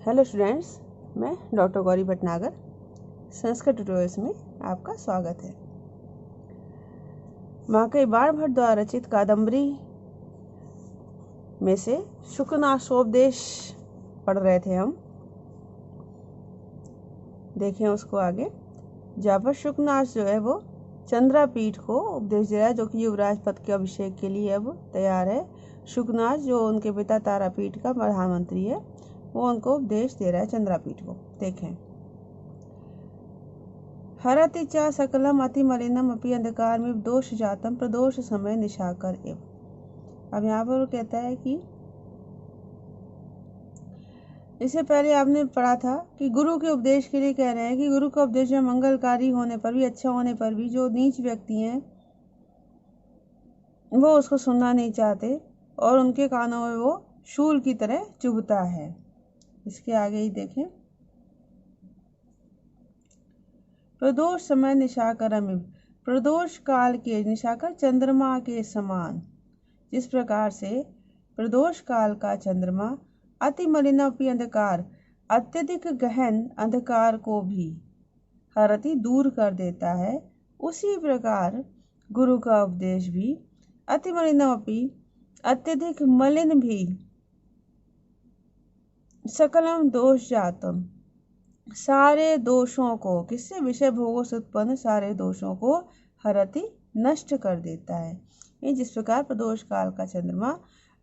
Hello students, मैं doctor Gauri Bhatnagar Sanskrit tutorials में आपका स्वागत है। महाकवि बाण भट्ट द्वारा रचित कादम्बरी में से शुकनाशोपदेश पढ़ रहे थे हम। देखें उसको आगे। जहाँ पर शुकनाश जो है वो चंद्रापीठ को उपदेश दे रहा है, जो कि युवराज पद के अभिषेक के लिए अब तैयार है। शुकनाश जो उनके पिता तारापीठ का प्रधानमंत्री है, वो उनको उपदेश दे रहा है चंद्रापीठ को। देखें, हरति च सकलम अति मलिनम अपि अंधकार में दोष जातम प्रदोष समय निशाकर एव। अब यहाँ पर वो कहता है कि इससे पहले आपने पढ़ा था कि गुरु के उपदेश के लिए कह रहे हैं कि गुरु का उपदेश में मंगलकारी होने पर भी, अच्छा होने पर भी, जो नीच व्यक्ति हैं वो उसको सुनना नहीं चाहते और उनके कानों में वो शूल की तरह चुभता है। इसके आगे ही देखें, प्रदोष समय निशाकर अमिव, प्रदोष काल के निशाकर चंद्रमा के समान, जिस प्रकार से प्रदोष काल का चंद्रमा अति मलिनोपि अंधकार, अत्यधिक गहन अंधकार को भी हरति दूर कर देता है, उसी प्रकार गुरु का उपदेश भी अति मलिनोपि अत्यधिक मलिन भी सकलम दोष जातम, सारे दोषों को, किससे, विषय भोगों से उत्पन्न सारे दोषों को हरति नष्ट कर देता है। जिस प्रकार प्रदोष काल का चंद्रमा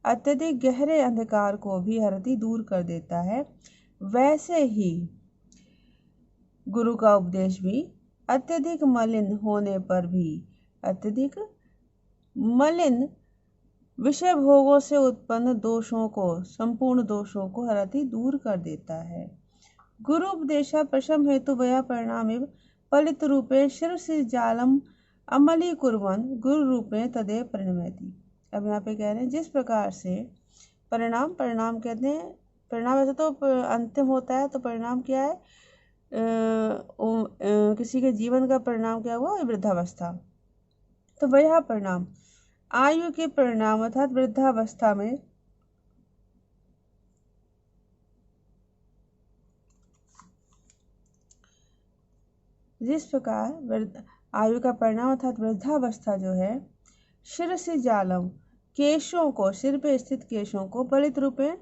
अत्यधिक गहरे अंधकार को भी हरति दूर कर देता है, वैसे ही गुरु का उपदेश भी अत्यधिक मलिन होने पर भी, अत्यधिक मलिन विषय भोगों से उत्पन्न दोषों को, संपूर्ण दोषों को हरति दूर कर देता है। गुरु उपदेशा प्रशम हेतु वया परिणामिव फलित रूपे शिरसि जालम अमली कुर्वन् गुरु रूपे तदेव परिणमति। अब यहाँ पे कह रहे हैं जिस प्रकार से परिणाम कहते हैं, परिणाम ऐसे तो अंतिम होता है, तो परिणाम क्या है, किसी के जीवन का परिणाम क्या हुआ, वृद्धावस्था। तो वह परिणाम आयु के परिणाम अर्थात वृद्धावस्था में जिस प्रकार आयु का परिणाम अर्थात वृद्धावस्था जो है, शिरसि जालम, केशों को, सिर पे स्थित केशों को फलित रूप में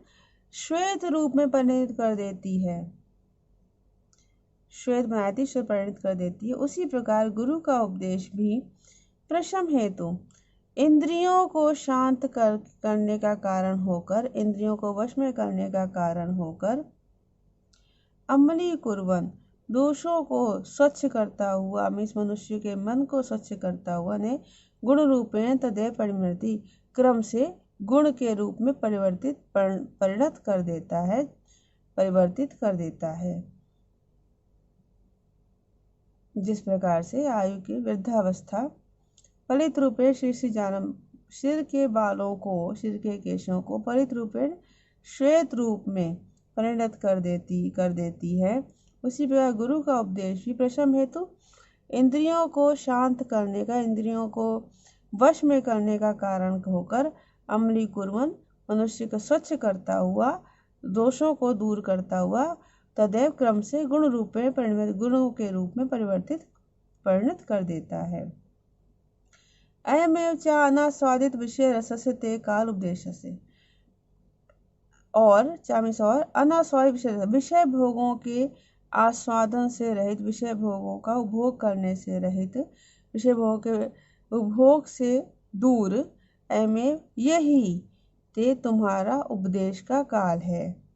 श्वेत रूप में परिणित कर देती है, श्वेत बनाती, श्वेत परिणित कर देती है, उसी प्रकार गुरु का उपदेश भी प्रशम हेतु, इंद्रियों को शांत करने का कारण होकर, इंद्रियों को वश में करने का कारण होकर, अमली कुर्वन, दोषों को स्वच्छ करता हुआ, इस मनुष्य के मन को स्वच्छ करता हुआ ने गुण रूपेण तदेव परिणति, क्रम से गुण के रूप में परिणत कर देता है, परिवर्तित कर देता है। जिस प्रकार से आयु की वृद्धावस्था फलित रूपे शीर्षि जानम, सिर के बालों को, सिर के केशों को फलित रूपे श्वेत रूप में परिणत कर देती है, उसी प्रकार गुरु का उपदेश भी प्रशम हेतु, इंद्रियों को शांत करने का, इंद्रियों को वश में करने का कारण होकर, अमली कुर्वन, मनुष्य को स्वच्छ करता हुआ, दोषों को दूर करता हुआ, तदैव क्रम से गुण रूप में परिणत, गुणों के रूप में परिणत कर देता है। अयमेव च अनास्वादित विषय रसस्य ते काल उपदेशस्य, और अनास्वादित विषय भोगों के आस्वादन से रहित, विषय भोगों का उपभोग करने से रहित, विषय भोग के उपभोग से दूर, अयमेव यही ते तुम्हारा उपदेश का काल है।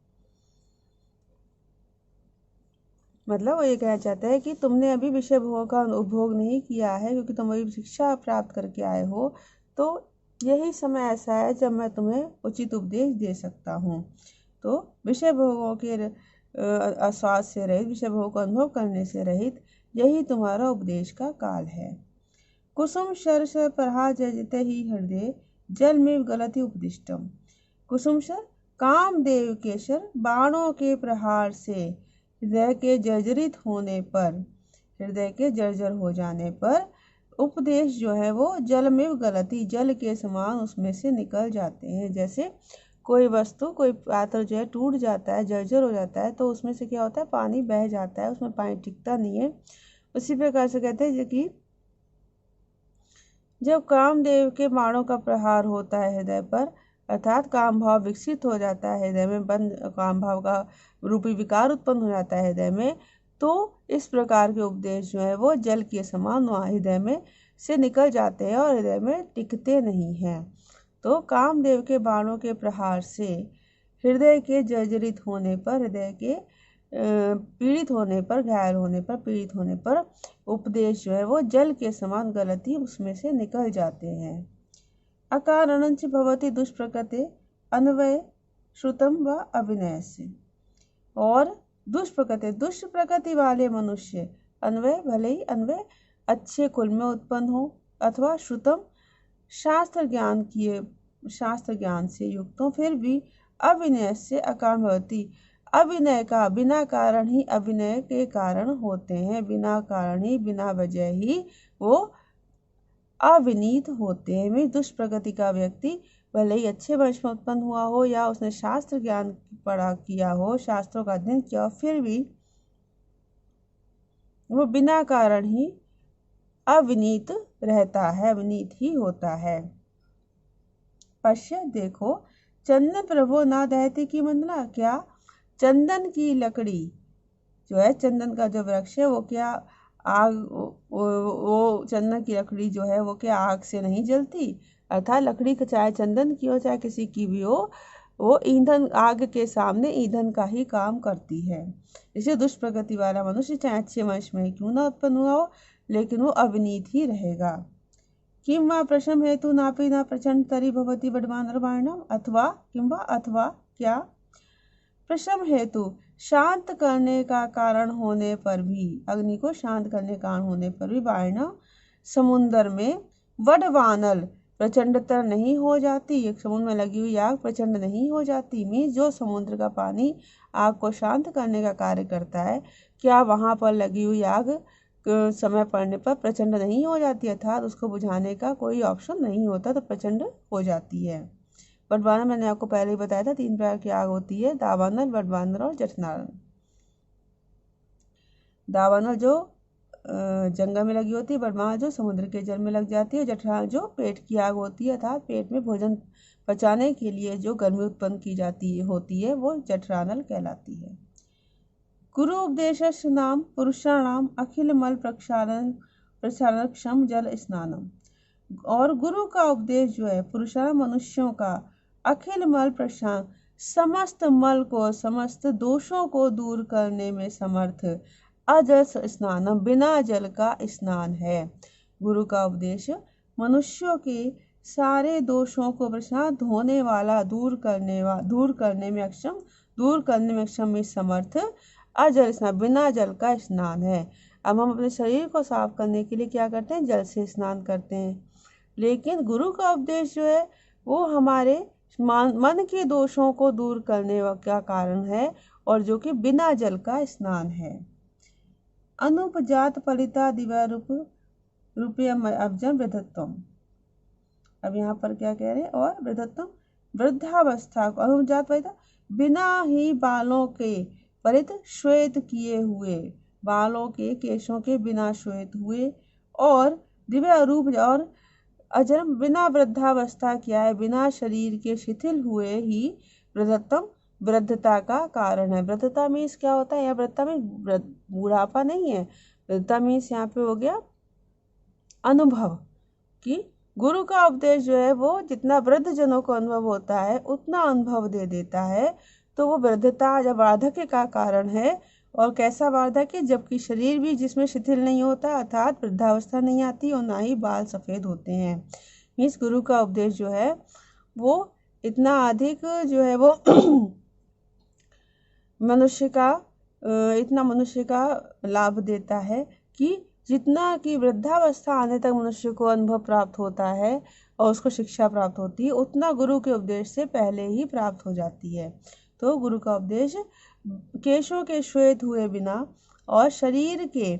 मतलब वो ये कहना चाहता है कि तुमने अभी विषय भोग का उपभोग नहीं किया है, क्योंकि तुम अभी शिक्षा प्राप्त करके आए हो, तो यही समय ऐसा है जब मैं तुम्हें उचित उपदेश दे सकता हूँ। तो विषय भोगों के आस्वाद से रहित, विषय भोग को अनुभव करने से रहित, यही तुम्हारा उपदेश का काल है। कुसुम शर से पराजयते ही हृदय जल में गलति उपदिष्टम। कुसुम शर, कामदेव के शर, बाणों के प्रहार से हृदय के जर्जरित होने पर, हृदय के जर्जर हो जाने पर, उपदेश जो है वो जल में गलती, जल के समान उसमें से निकल जाते हैं। जैसे कोई वस्तु, कोई पात्र जो है टूट जाता है, जर्जर हो जाता है, तो उसमें से क्या होता है, पानी बह जाता है, उसमें पानी टिकता नहीं है। उसी प्रकार से कहते हैं कि जब कामदेव के बाणों का प्रहार होता है हृदय पर, अर्थात काम भाव विकसित हो जाता है हृदय में, बंद काम भाव का रूपी विकार उत्पन्न हो जाता है हृदय में, तो इस प्रकार के उपदेश जो है वो जल के समान हृदय में से निकल जाते हैं और हृदय में टिकते नहीं हैं। तो कामदेव के बाणों के प्रहार से हृदय के जर्जरित होने पर, हृदय के पीड़ित होने पर, घायल होने पर, पीड़ित होने पर उपदेश जो है वो जल के समान गलती उसमें से निकल जाते हैं। अकारणंच भवति दुष्प्रकृते अन्वय श्रुतम व अभिनय से। और दुष्प्रकृति, दुष्ट प्रकृति वाले मनुष्य, अन्वय भले ही अन्वय अच्छे कुल में उत्पन्न हो, अथवा श्रुतम शास्त्र ज्ञान से युक्त हो, फिर भी अभिनय से अकारण भवति, अभिनय का बिना कारण ही अभिनय के कारण होते हैं, बिना कारण ही, बिना वजह ही वो अविनीत होते हैं। में दुष्प्रकृति का व्यक्ति भले ही अच्छे वंश में उत्पन्न हुआ हो या उसने शास्त्र ज्ञान पढ़ा किया हो, शास्त्रों का अध्ययन किया हो, फिर भी वो बिना कारण ही अविनीत रहता है, अविनीत ही होता है। पश्य, देखो, चंदन प्रभो ना दहती की मंदला, क्या चंदन की लकड़ी जो है, चंदन का जो वृक्ष है वो क्या आग, वो चंदन की लकड़ी जो है वो क्या आग से नहीं जलती, अर्थात लकड़ी का चाहे चंदन की हो चाहे किसी की भी हो, वो ईंधन, आग के सामने ईंधन का ही काम करती है। इसे दुष्प्रकृति वाला मनुष्य चाहे अच्छे वंश में क्यों ना उत्पन्न हुआ हो, लेकिन वो अविनीत ही रहेगा। किम वा प्रशम हेतु नापि न प्रचंड तरी भवति बडवानरवाणम, अथवा किंवा अथवा क्या प्रशम हेतु शांत करने का कारण होने पर भी, अग्नि को शांत करने का कारण होने पर भी वायना समुन्द्र में वडवानल प्रचंडतर नहीं हो जाती, एक समुद्र में लगी हुई आग प्रचंड नहीं हो जाती। मीन्स जो समुद्र का पानी आग को शांत करने का कार्य करता है, क्या वहां पर लगी हुई आग समय पड़ने पर प्रचंड नहीं हो जाती, अर्थात उसको बुझाने का कोई ऑप्शन नहीं होता तो प्रचंड हो जाती है। बडवानर मैंने आपको पहले ही बताया था, 3 प्रकार की आग होती है, दावानल, बडवानर और जठरानल। दावानल जो जंगल में लगी होती है, बडवानल जो समुद्र के जल में लग जाती है, जठरानल जो पेट की आग होती है, अर्थात पेट में भोजन पचाने के लिए जो गर्मी उत्पन्न की जाती होती है वो जठरानल कहलाती है। गुरु उपदेश नाम पुरुषाणाम अखिल मल प्रक्षालन क्षम जल स्नानम। और गुरु का उपदेश जो है पुरुषाणाम मनुष्यों का अखिल मल प्रक्षालन, समस्त मल को, समस्त दोषों को दूर करने में समर्थ अजल स्नानम, बिना जल का स्नान है। गुरु का उपदेश मनुष्यों के सारे दोषों को प्रशांत धोने वाला, दूर करने में अक्षम में समर्थ अजल स्नान, बिना जल का स्नान है। अब हम अपने शरीर को साफ करने के लिए क्या करते हैं, जल से स्नान करते हैं, लेकिन गुरु का उपदेश जो है वो हमारे मन के दोषों को दूर करने का कारण है, और जो कि बिना जल का स्नान है। अनुपजात फलिता दिव्य रूपे अब्जम वृद्धत्वम। अब यहाँ पर क्या कह रहे हैं, और वृद्धत्वम वृद्धावस्था को, अनुपजात फलिता बिना ही बालों के परित श्वेत किए हुए, बालों के, केशों के बिना श्वेत हुए, और दिव्य रूप, और अजरम बिना वृद्धावस्था किया है, बिना शरीर के शिथिल हुए ही वृद्धत्वम वृद्धता का कारण है। वृद्धता मीन्स क्या होता है, यहाँ वृद्धता में बुढ़ापा नहीं है, वृद्धता मीन्स यहाँ पे हो गया अनुभव, कि गुरु का उपदेश जो है वो जितना वृद्ध जनों को अनुभव होता है उतना अनुभव दे देता है, तो वो वृद्धता जब वार्धक्य का कारण है। और कैसा वार्धक्य, जबकि शरीर भी जिसमें शिथिल नहीं होता, अर्थात वृद्धावस्था नहीं आती और ना ही बाल सफ़ेद होते हैं। मीन्स गुरु का उपदेश जो है वो इतना अधिक जो है वो मनुष्य का लाभ देता है कि जितना कि वृद्धावस्था आने तक मनुष्य को अनुभव प्राप्त होता है और उसको शिक्षा प्राप्त होती है, उतना गुरु के उपदेश से पहले ही प्राप्त हो जाती है। तो गुरु का उपदेश केशों के श्वेत हुए बिना और शरीर के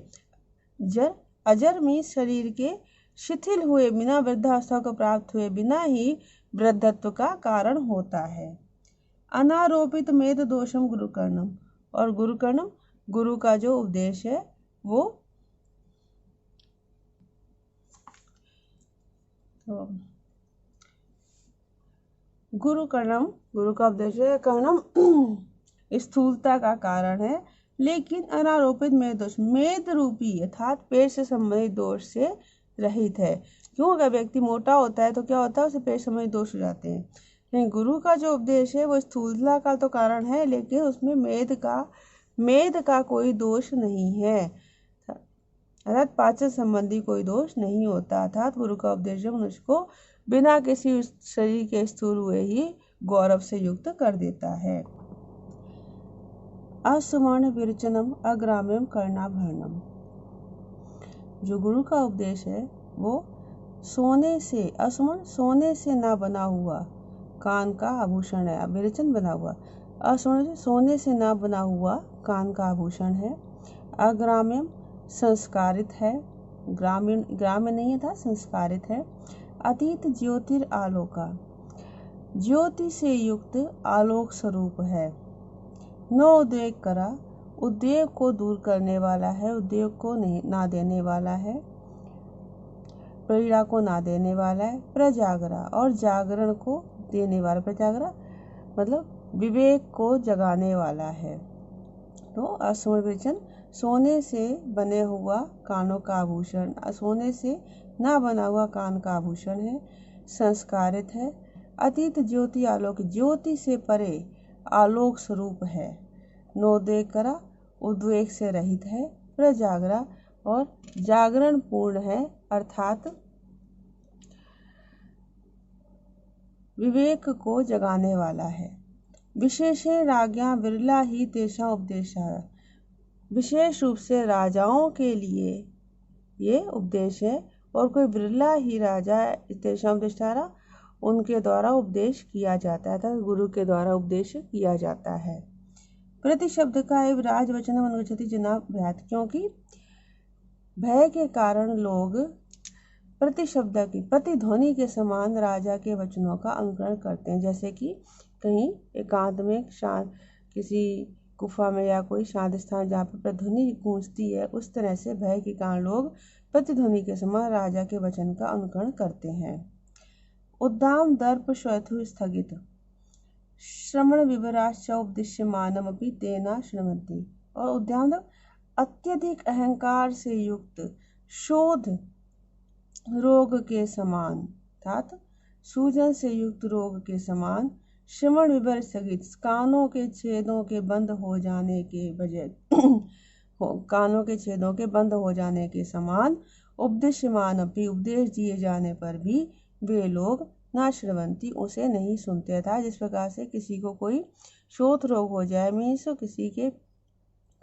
अजर में शरीर के शिथिल हुए बिना, वृद्धावस्था को प्राप्त हुए बिना ही वृद्धत्व का कारण होता है। अनारोपित मेद दोषम गुरुकर्णम, और गुरुकर्णम गुरु का जो उपदेश है वो तो गुरुकर्णम गुरु का उपदेश है, कर्णम स्थूलता का कारण है, लेकिन अनारोपित मेद दोष मेद रूपी अर्थात पेट से संबंधित दोष से रहित है। क्यों? अगर व्यक्ति मोटा होता है तो क्या होता है, उसे पेट संबंधी दोष हो जाते हैं। लेकिन गुरु का जो उपदेश है वो स्थूलता का तो कारण है, लेकिन उसमें मेद का कोई दोष नहीं है, अर्थात पाचन संबंधी कोई दोष नहीं होता। अर्थात गुरु का उपदेश मनुष्य को बिना किसी शरीर के स्थूल हुए ही गौरव से युक्त कर देता है। असुवर्ण विरचनम अग्राम्यम कर्णाभरणम, जो गुरु का उपदेश है वो सोने से, असुवर्ण सोने से ना बना हुआ कान का आभूषण है। विरचन बना हुआ, असुवर्ण सोने से ना बना हुआ कान का आभूषण है। अग्राम्यम संस्कारित है, ग्राम्य नहीं था, संस्कारित है। अतीत ज्योतिर आलोका, ज्योति से युक्त आलोक स्वरूप है। नो उद्वेग करा, उद्वेग को दूर करने वाला है, उद्वेग को नहीं ना देने वाला है, पीड़ा को ना देने वाला है। प्रजागरा, और जागरण को देने वाला, प्रजागरा मतलब विवेक को जगाने वाला है। तो असुवर्ण विरचन सोने से बने हुआ कानों का आभूषण, सोने से ना बना हुआ कान का आभूषण है। संस्कारित है। अतीत ज्योति आलोक, ज्योति से परे आलोक स्वरूप है। नोद्वेग करा, उद्वेग से रहित है। प्रजागरा, और जागरण पूर्ण है, अर्थात विवेक को जगाने वाला है। विशेषण राज्ञा विरला ही तेषा उपदेशा, विशेष रूप से राजाओं के लिए ये उपदेश है, और कोई विरला ही राजा तेषा उपदेष्टारा उनके द्वारा उपदेश किया जाता है, अर्थात गुरु के द्वारा उपदेश किया जाता है। प्रति शब्द का एवं राजवचनम अनुगच्छति जना भयात, क्योंकि भय के कारण लोग प्रति शब्द की प्रतिध्वनि के समान राजा के वचनों का अनुकरण करते हैं। जैसे कि कहीं एकांत में किसी गुफा में या कोई शांत स्थान जहाँ पर प्रतिध्वनि गूंजती है, उस तरह से भय के कारण लोग प्रतिध्वनि के समान राजा के वचन का अनुकरण करते हैं। उद्दाम दर्प श्वथु स्थगित श्रवण विवराश्च उपदिश्यमानमपि तेना शृण्वन्ति, और उद्दाम अत्यधिक अहंकार से युक्त शोध रोग के समान, अर्थात सूजन से युक्त रोग के समान, श्रवण विवर स्थगित कानों के छेदों के बंद हो जाने के बजाय कानों के छेदों के बंद हो जाने के समान, उपदिश्यमान अपनी उपदेश दिए जाने पर भी वे लोग ना श्रवंती उसे नहीं सुनते था। जिस प्रकार से किसी को कोई शोथ रोग हो जाए, मीन्स किसी के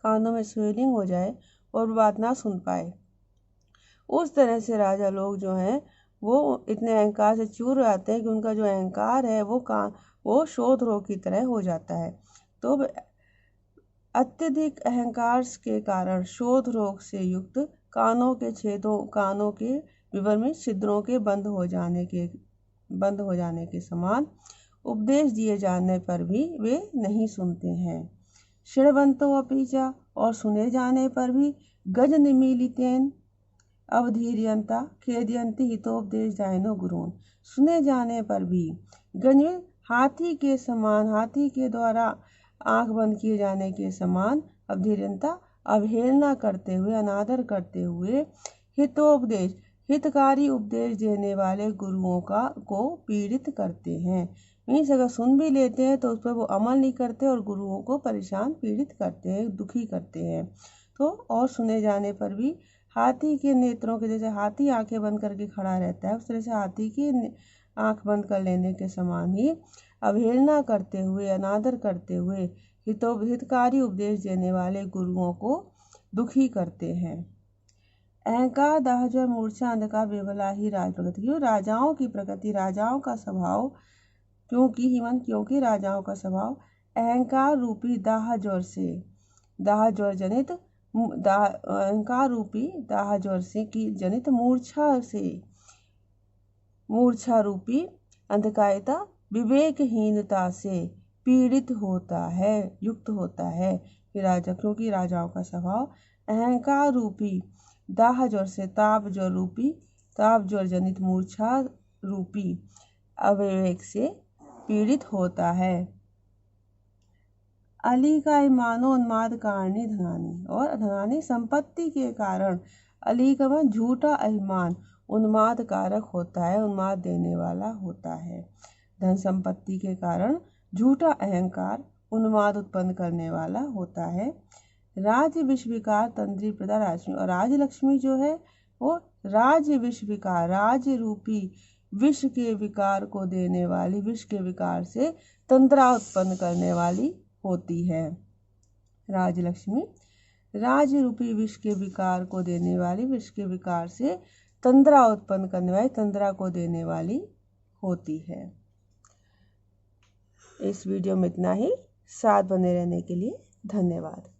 कानों में स्वेलिंग हो जाए और बात ना सुन पाए, उस तरह से राजा लोग जो हैं वो इतने अहंकार से चूर जाते हैं कि उनका जो अहंकार है वो शोध रोग की तरह हो जाता है। तो अत्यधिक अहंकार के कारण शोध रोग से युक्त कानों के छेदों, कानों के विवर में छिद्रों के बंद हो जाने के समान उपदेश दिए जाने पर भी वे नहीं सुनते हैं। श्रवंतो अपीचा, और सुने जाने पर भी गज निमीलितेन अवधीर्यंता खेदयंती हितोपदेश जायनो गुरुन, सुने जाने पर भी गज हाथी के समान, हाथी के द्वारा आंख बंद किए जाने के समान अवधीर्यंता अवहेलना करते हुए, अनादर करते हुए हितोपदेश हितकारी उपदेश देने वाले गुरुओं को पीड़ित करते हैं। मीन्स अगर सुन भी लेते हैं तो उस पर वो अमल नहीं करते और गुरुओं को परेशान पीड़ित करते हैं, दुखी करते हैं। तो और सुने जाने पर भी हाथी के नेत्रों के जैसे हाथी आंखें बंद करके खड़ा रहता है, उस तरह से हाथी की आंख बंद कर लेने के समान ही अवहेलना करते हुए, अनादर करते हुए हितकारी उपदेश देने वाले गुरुओं को दुखी करते हैं। अहंकार दाहजर मूर्छा अंधकार बेवला ही राज प्रकृति, क्यों राजाओं की प्रकृति, राजाओं का स्वभाव, क्योंकि राजाओं का स्वभाव अहंकार रूपी दाह ज्वर से, दाह ज्वर जनित अहंकार रूपी दाह ज्वर से की जनित मूर्छा रूपी अंधकारिता विवेकहीनता से पीड़ित होता है, युक्त होता है। कि राजा, क्योंकि राजाओं का स्वभाव अहंकार रूपी दाह ज्वर से ताप ज्वर जनित मूर्छा रूपी अविवेक से पीड़ित होता है। अली का ईमानो उन्माद कारणी धनानी, और धनानी संपत्ति के कारण, अली का मन झूठा अभिमान उन्माद कारक होता है, उन्माद देने वाला होता है। धन संपत्ति के कारण झूठा अहंकार उन्माद उत्पन्न करने वाला होता है। राज्य विष विकार तंत्री प्रदा राजलक्ष्मी, और राजलक्ष्मी जो है वो राज्य विष विकार, राज्य रूपी विष के विकार को देने वाली, विष के विकार से तंद्रा उत्पन्न करने वाली होती है। राजलक्ष्मी राज्य रूपी विष के विकार को देने वाली, विष के विकार से तंद्रा उत्पन्न करने वाली, तंद्रा को देने वाली होती है। इस वीडियो में इतना ही। साथ बने रहने के लिए धन्यवाद।